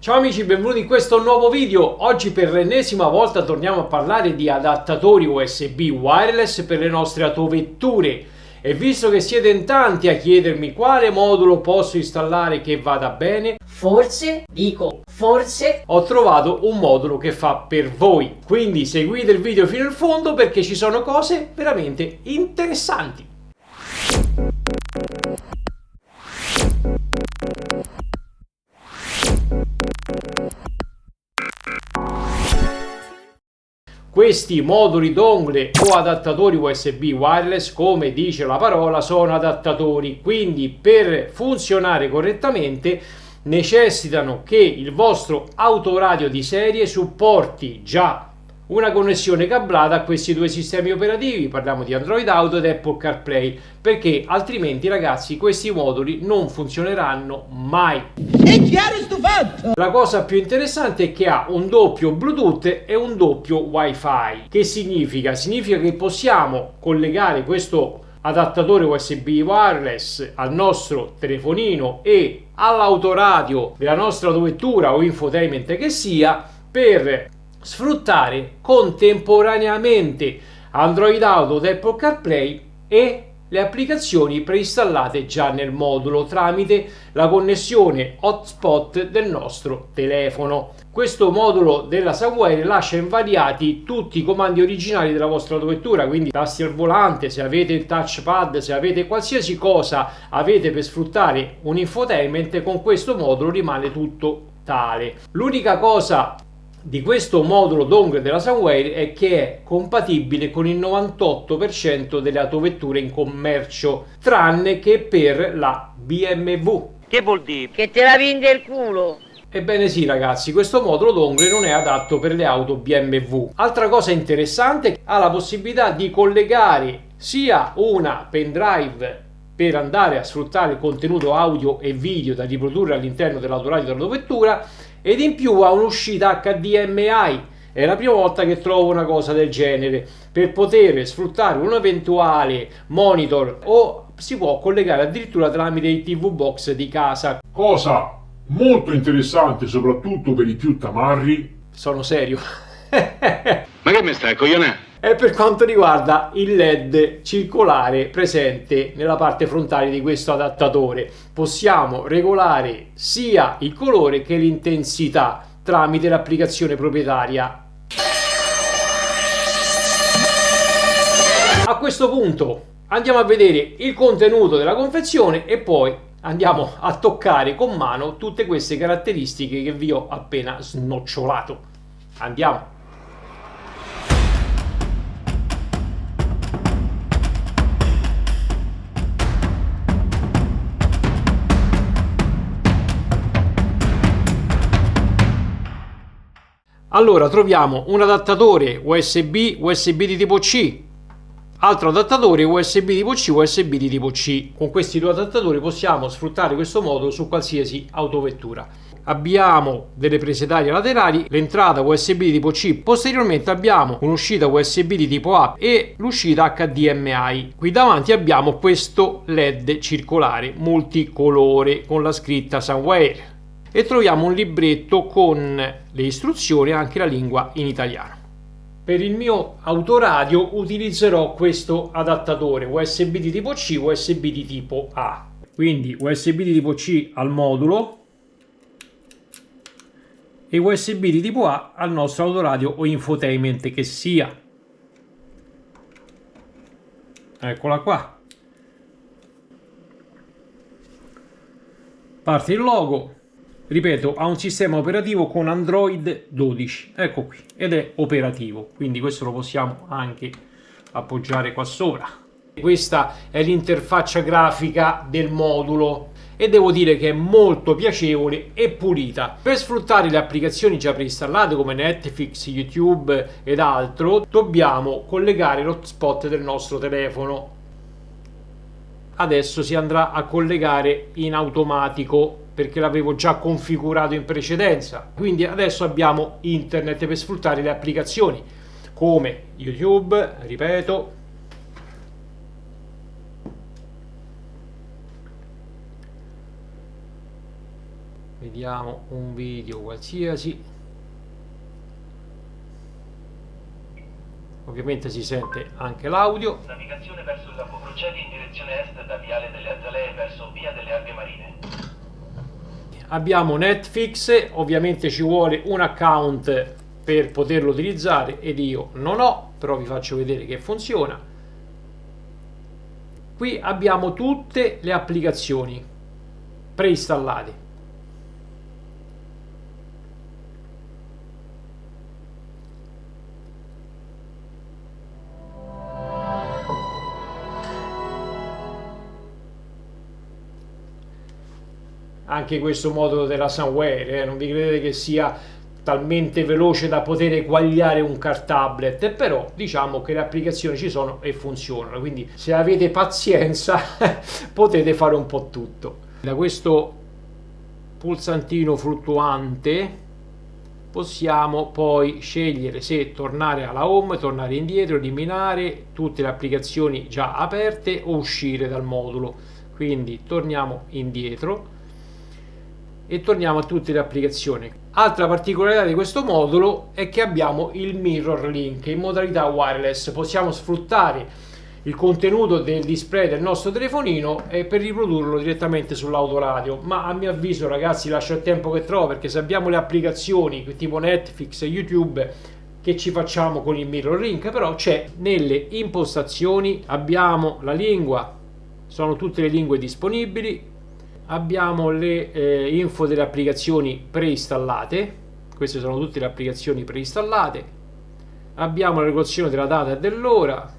Ciao amici, benvenuti in questo nuovo video. Oggi per l'ennesima volta torniamo a parlare di adattatori USB wireless per le nostre autovetture. E visto che siete in tanti a chiedermi quale modulo posso installare che vada bene, forse ho trovato un modulo che fa per voi. Quindi seguite il video fino in fondo perché ci sono cose veramente interessanti. Questi moduli dongle o adattatori USB wireless, come dice la parola, sono adattatori, quindi per funzionare correttamente necessitano che il vostro autoradio di serie supporti già una connessione cablata a questi due sistemi operativi, parliamo di Android Auto ed Apple CarPlay, perché altrimenti ragazzi questi moduli non funzioneranno mai. È chiaro sto fatto! La cosa più interessante è che ha un doppio Bluetooth e un doppio Wi-Fi. Che significa? Significa che possiamo collegare questo adattatore USB wireless al nostro telefonino e all'autoradio della nostra autovettura o infotainment che sia per sfruttare contemporaneamente Android Auto ed Apple CarPlay e le applicazioni preinstallate già nel modulo tramite la connessione hotspot del nostro telefono. Questo modulo della Sunwire lascia invariati tutti i comandi originali della vostra autovettura, quindi tasti al volante, se avete il touchpad, se avete qualsiasi cosa avete per sfruttare un infotainment, con questo modulo rimane tutto tale. L'unica cosa di questo modulo dongle della Sunwire è che è compatibile con il 98% delle autovetture in commercio, tranne che per la BMW. Che vuol dire? Che te la vende il culo. Ebbene sì ragazzi, questo modulo dongle non è adatto per le auto BMW. Altra cosa interessante, ha la possibilità di collegare sia una pendrive per andare a sfruttare il contenuto audio e video da riprodurre all'interno dell'autoradio dell'autovettura, ed in più ha un'uscita HDMI. È la prima volta che trovo una cosa del genere, per poter sfruttare un eventuale monitor, o si può collegare addirittura tramite il TV box di casa. Cosa molto interessante soprattutto per i più tamarri. Sono serio. Ma che mi stai coglionando? E per quanto riguarda il LED circolare presente nella parte frontale di questo adattatore, possiamo regolare sia il colore che l'intensità tramite l'applicazione proprietaria. A questo punto andiamo a vedere il contenuto della confezione e poi andiamo a toccare con mano tutte queste caratteristiche che vi ho appena snocciolato. Andiamo! Allora troviamo un adattatore USB di tipo C, altro adattatore USB tipo C, USB di tipo C. Con questi due adattatori possiamo sfruttare questo modulo su qualsiasi autovettura. Abbiamo delle prese d'aria laterali, l'entrata USB di tipo C, posteriormente abbiamo un'uscita USB di tipo A e l'uscita HDMI. Qui davanti abbiamo questo LED circolare multicolore con la scritta Sunwire. E troviamo un libretto con le istruzioni e anche la lingua in italiano. Per il mio autoradio utilizzerò questo adattatore USB di tipo C, USB di tipo A. Quindi USB di tipo C al modulo e USB di tipo A al nostro autoradio o infotainment che sia. Eccola qua. Parte il logo. Ripeto, ha un sistema operativo con Android 12, ecco qui, ed è operativo, quindi questo lo possiamo anche appoggiare qua sopra. Questa è l'interfaccia grafica del modulo e devo dire che è molto piacevole e pulita. Per sfruttare le applicazioni già preinstallate come Netflix, YouTube ed altro, dobbiamo collegare l'hotspot del nostro telefono. Adesso si andrà a collegare in automatico, perché l'avevo già configurato in precedenza. Quindi adesso abbiamo internet per sfruttare le applicazioni come YouTube, ripeto, vediamo un video qualsiasi. Ovviamente si sente anche l'audio. Navigazione verso il Lago. Procedi in direzione est da Viale delle Azalee verso Via delle Alghe Marine. Abbiamo Netflix, ovviamente ci vuole un account per poterlo utilizzare ed io non ho, però vi faccio vedere che funziona. Qui abbiamo tutte le applicazioni preinstallate. Anche questo modulo della Sunware, non vi credete che sia talmente veloce da poter eguagliare un car tablet, però diciamo che le applicazioni ci sono e funzionano, quindi se avete pazienza potete fare un po' tutto. Da questo pulsantino fluttuante possiamo poi scegliere se tornare alla home, tornare indietro, eliminare tutte le applicazioni già aperte o uscire dal modulo. Quindi torniamo indietro e torniamo a tutte le applicazioni. Altra particolarità di questo modulo è che abbiamo il mirror link in modalità wireless. Possiamo sfruttare il contenuto del display del nostro telefonino e per riprodurlo direttamente sull'autoradio, ma a mio avviso, ragazzi, lascia il tempo che trova, perché se abbiamo le applicazioni tipo Netflix e YouTube, che ci facciamo con il mirror link? Però c'è nelle impostazioni, abbiamo la lingua, sono tutte le lingue disponibili, abbiamo le info delle applicazioni preinstallate, queste sono tutte le applicazioni preinstallate, abbiamo la regolazione della data e dell'ora,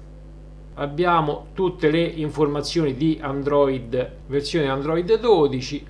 abbiamo tutte le informazioni di Android, versione Android 12,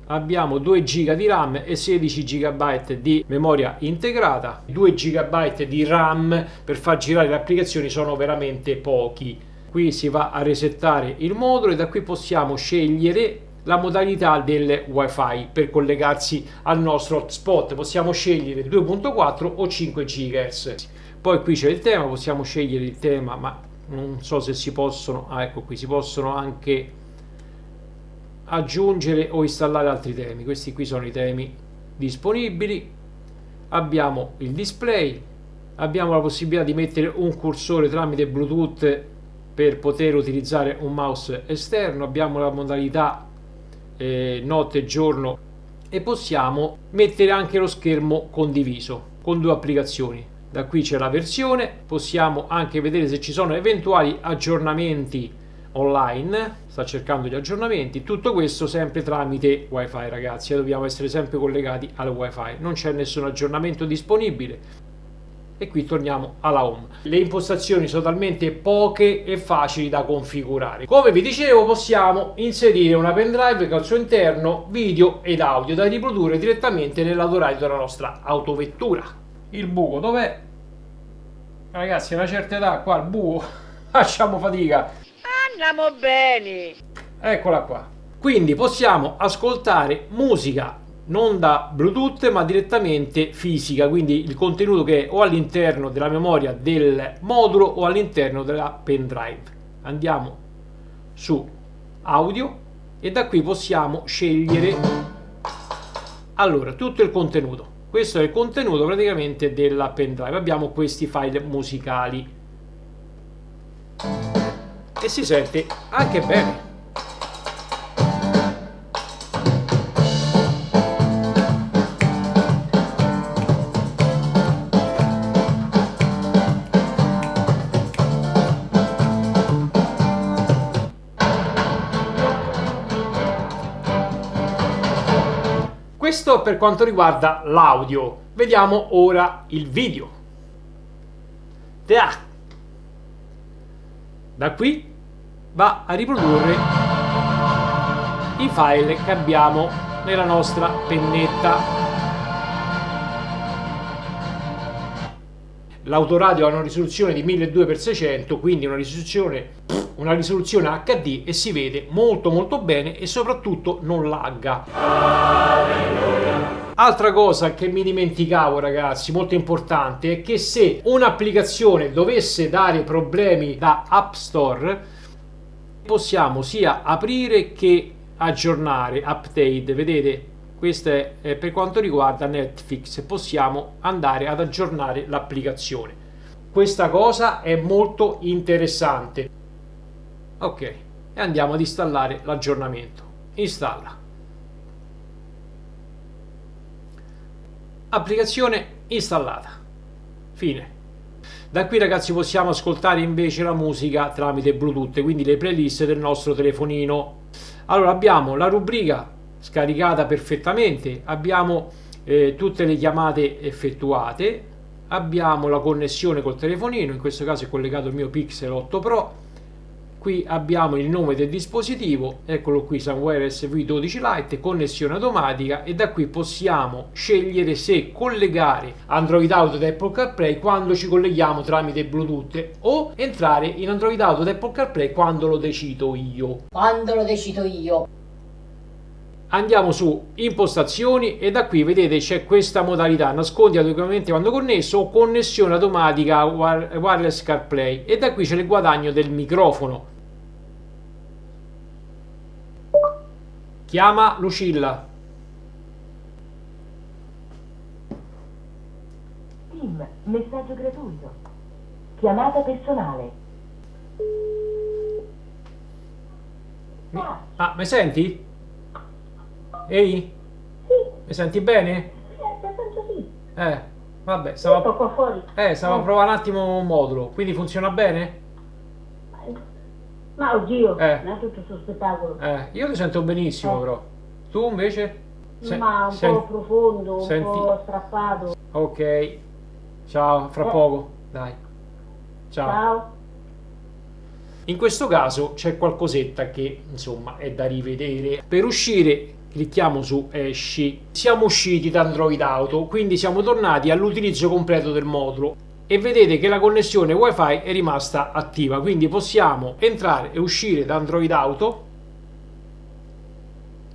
abbiamo 2 GB di RAM e 16 GB di memoria integrata. 2 GB di RAM per far girare le applicazioni sono veramente pochi. Qui si va a resettare il modulo e da qui possiamo scegliere la modalità del wifi per collegarsi al nostro hotspot. Possiamo scegliere 2.4 o 5 GHz. Poi qui c'è il tema, possiamo scegliere il tema, ma non so se si possono, ecco qui, si possono anche aggiungere o installare altri temi. Questi qui sono i temi disponibili. Abbiamo il display, abbiamo la possibilità di mettere un cursore tramite Bluetooth per poter utilizzare un mouse esterno, abbiamo la modalità notte e giorno e possiamo mettere anche lo schermo condiviso con 2 applicazioni. Da qui c'è la versione, possiamo anche vedere se ci sono eventuali aggiornamenti online, sta cercando gli aggiornamenti, tutto questo sempre tramite wifi, ragazzi, dobbiamo essere sempre collegati al wifi, non c'è nessun aggiornamento disponibile. E qui torniamo alla home. Le impostazioni sono talmente poche e facili da configurare. Come vi dicevo, possiamo inserire una pendrive che al suo interno video ed audio da riprodurre direttamente nell'autoradio della nostra autovettura. Il buco dov'è? Ragazzi, a una certa età qua il buco facciamo fatica. Andiamo bene. Eccola qua. Quindi possiamo ascoltare musica non da Bluetooth ma direttamente fisica, quindi il contenuto che è o all'interno della memoria del modulo o all'interno della pendrive. Andiamo su audio e da qui possiamo scegliere allora tutto il contenuto. Questo è il contenuto praticamente della pendrive. Abbiamo questi file musicali e si sente anche bene. Questo per quanto riguarda l'audio. Vediamo ora il video. Da qui va a riprodurre i file che abbiamo nella nostra pennetta. L'autoradio ha una risoluzione di 1200x600, quindi una risoluzione HD e si vede molto bene e soprattutto non lagga. Altra cosa che mi dimenticavo, ragazzi, molto importante, è che se un'applicazione dovesse dare problemi da App Store, possiamo sia aprire che aggiornare, update, vedete? Questo è per quanto riguarda Netflix, possiamo andare ad aggiornare l'applicazione. Questa cosa è molto interessante. Ok, e andiamo ad installare l'aggiornamento. Installa. Applicazione installata. Fine. Da qui ragazzi possiamo ascoltare invece la musica tramite Bluetooth, quindi le playlist del nostro telefonino. Allora abbiamo la rubrica scaricata perfettamente, abbiamo tutte le chiamate effettuate, abbiamo la connessione col telefonino, in questo caso è collegato il mio Pixel 8 Pro. Qui abbiamo il nome del dispositivo, eccolo qui, Sunwear SV12 Lite, connessione automatica, e da qui possiamo scegliere se collegare Android Auto ad Apple CarPlay quando ci colleghiamo tramite Bluetooth o entrare in Android Auto ad Apple CarPlay quando lo decido io. Andiamo su impostazioni e da qui vedete c'è questa modalità: nascondi automaticamente quando connesso o connessione automatica wireless CarPlay, e da qui c'è il guadagno del microfono. Chiama Lucilla. Tim, messaggio gratuito. Chiamata personale. Mi senti? Ehi? Sì. Mi senti bene? Sì. Vabbè, Sto qua fuori. stavo a provare un attimo un modulo, quindi funziona bene? Ma oddio, non è tutto sto spettacolo. Io ti sento benissimo però. Tu invece? Ma un po' profondo, un po' strappato. Ok. Ciao, fra poco. Dai. Ciao. In questo caso c'è qualcosetta che insomma è da rivedere. Per uscire clicchiamo su esci. Siamo usciti da Android Auto, quindi siamo tornati all'utilizzo completo del modulo e vedete che la connessione wifi è rimasta attiva, quindi possiamo entrare e uscire da Android Auto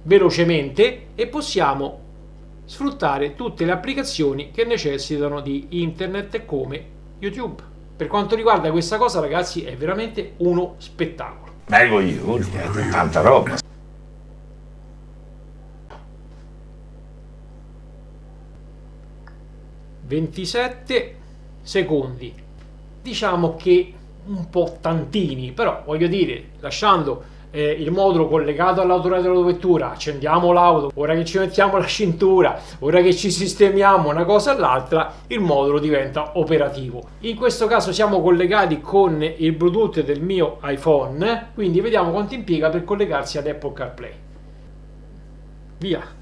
velocemente e possiamo sfruttare tutte le applicazioni che necessitano di internet come YouTube. Per quanto riguarda questa cosa ragazzi è veramente uno spettacolo. Bello io, tanta roba. ...27 secondi, diciamo che un po' tantini, però voglio dire, lasciando il modulo collegato all'autoradio della vettura, accendiamo l'auto, ora che ci mettiamo la cintura, ora che ci sistemiamo una cosa all'altra, il modulo diventa operativo. In questo caso siamo collegati con il Bluetooth del mio iPhone, quindi vediamo quanto impiega per collegarsi ad Apple CarPlay. Via.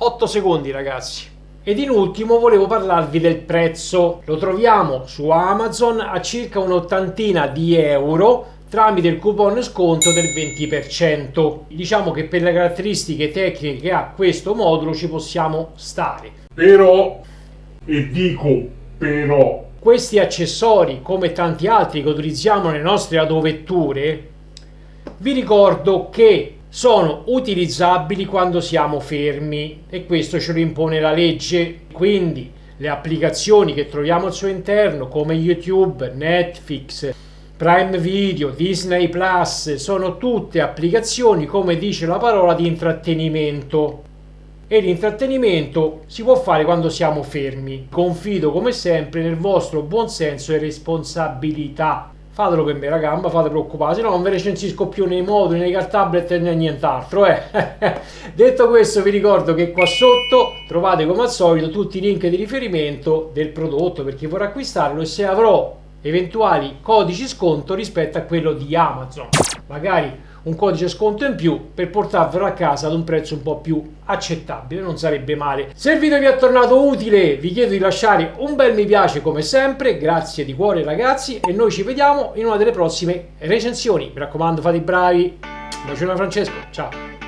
8 secondi ragazzi. Ed in ultimo volevo parlarvi del prezzo. Lo troviamo su Amazon a circa un'ottantina di euro tramite il coupon sconto del 20%. Diciamo che per le caratteristiche tecniche che ha questo modulo ci possiamo stare. Però, e dico però, questi accessori, come tanti altri che utilizziamo nelle nostre autovetture, vi ricordo che sono utilizzabili quando siamo fermi e questo ce lo impone la legge. Quindi le applicazioni che troviamo al suo interno come YouTube, Netflix, Prime Video, Disney Plus sono tutte applicazioni, come dice la parola, di intrattenimento, e l'intrattenimento si può fare quando siamo fermi. Confido come sempre nel vostro buonsenso e responsabilità. Fatelo per me raga, non fate preoccupare, se no non ve recensisco più nei moduli, nei car tablet né nient'altro. Detto questo vi ricordo che qua sotto trovate come al solito tutti i link di riferimento del prodotto per chi vorrà acquistarlo e se avrò eventuali codici sconto rispetto a quello di Amazon, magari un codice sconto in più per portarvelo a casa ad un prezzo un po' più accettabile, non sarebbe male. Se il video vi è tornato utile vi chiedo di lasciare un bel mi piace come sempre, grazie di cuore ragazzi, e noi ci vediamo in una delle prossime recensioni. Mi raccomando, fate i bravi. Un bacione da Francesco, ciao.